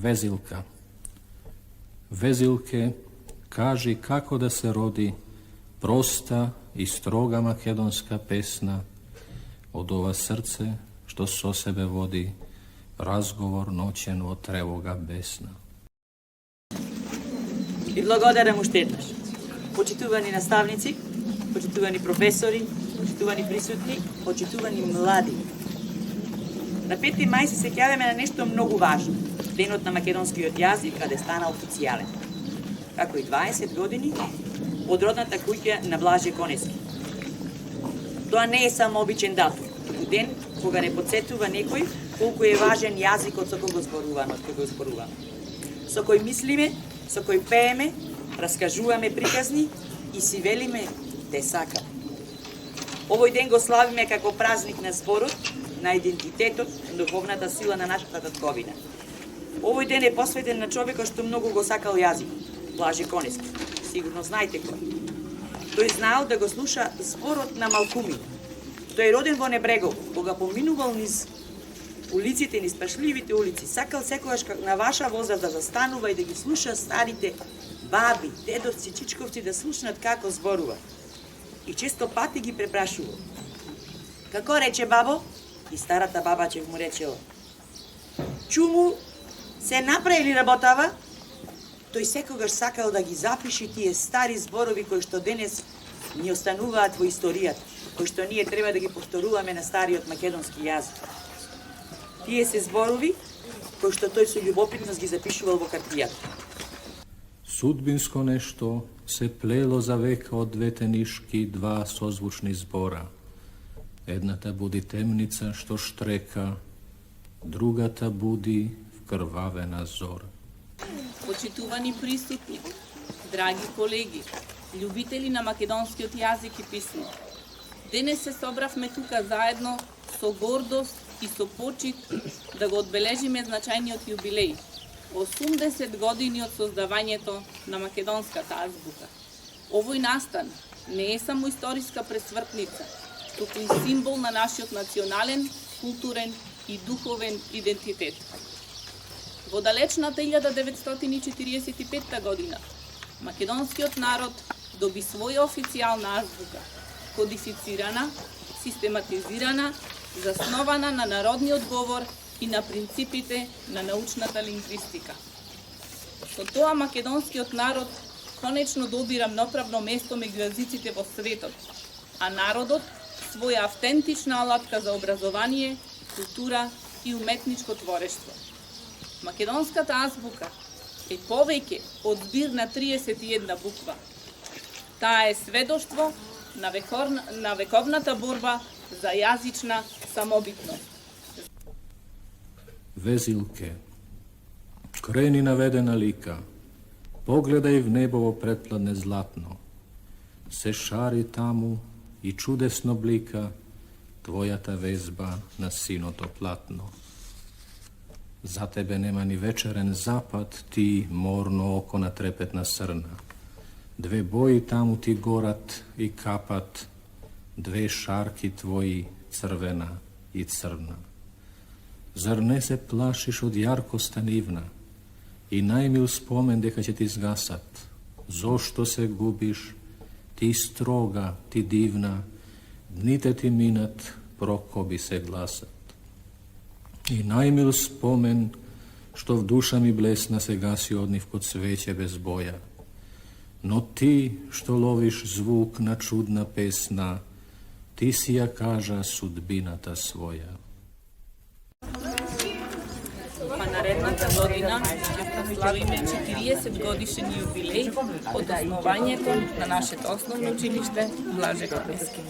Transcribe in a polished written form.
Везилка. Везилке, кажи како да се роди проста и строга македонска песна од ова срце што со себе води разговор ноќен во тревога бесна. И благодарам уште еднаш. Почитувани наставници, почитувани професори, почитувани присутни, почитувани млади. На 5. мај се сеќаваме на нешто многу важно. Денот на македонскиот јазик, каде стана официјален. Како и 20 години од родната куќа на Блаже Конески. Тоа не е само обичен датум, туку ден кога не подсетува некој колку е важен јазикот со кого зборуваме. Со кој мислиме, со кој пееме, раскажуваме приказни и си велиме те сакам. Овој ден го славиме како празник на зборот, на идентитетот, духовната сила на нашата татковина. Овој ден е посветен на човекот што многу го сакал јазикот, Блаже Конески. Сигурно знаете кој. Тој знаел да го слуша зборот на малкумите. Тој е роден во Небрегово, кога поминувал низ улиците, низ пашливите улици, сакал секогаш на ваша возраст да застанува и да ги слуша старите баби, дедовци, чичковци да слушнат како зборува. И често пати ги препрашувал. Како рече бабо? И старата баба ќе му речела. Чуму, се направи работава? Тој секогаш сакал да ги запиши тие стари зборови кои што денес ни остануваат во историјата, кои што ние треба да ги повторуваме на стариот македонски јазик. Тие се зборови кои што тој со љубопитност ги запишувал во картијата. Судбинско нешто се плело за века од двете нишки два созвучни збора. Едната буди темница што штрека, другата буди вкрвавена зора. Почитувани присутни, драги колеги, љубители на македонскиот јазик и писмо. Денес се собравме тука заедно со гордост и со почит да го одбележиме значајниот јубилеј, 80 години од создавањето на македонската азбука. Овој настан не е само историска пресвртница, туку и символ на нашиот национален, културен и духовен идентитет. Во далечната 1945 година, македонскиот народ доби своја официјална азбука, кодифицирана, систематизирана, заснована на народниот говор и на принципите на научната лингвистика. Со тоа македонскиот народ конечно добира мноправно место меѓу јазиците во светот, а народот своја автентична алатка за образование, култура и уметничко творештво. Македонската азбука е повеќе од збир на 31 буква. Таа е сведоштво на вековната борба за јазична самобитност. Везилке, крени наведена лика, погледај в небо во претпладне златно, се шари таму и чудесно блика твојата везба на синото платно. За тебе нема ни вечерен запад, ти морно око на трепетна срна. Две бои таму ти горат и капат, две шарки твои, црвена и црна. Зар не се плашиш од јаркоста нивна и најмил спомен дека ќе ти згасат? Зошто се губиш, ти строга, ти дивна, дните ти минат, прокоби се гласат. И најмил спомен, што в душа ми блесна, се гаси од нив код свеќе без боја. Но ти, што ловиш звук на чудна песна, ти си ја кажа судбината своја. Па наредната година ќе славиме 40 годишен јубилеј од основањето на нашето основно училиште Блаже Конески.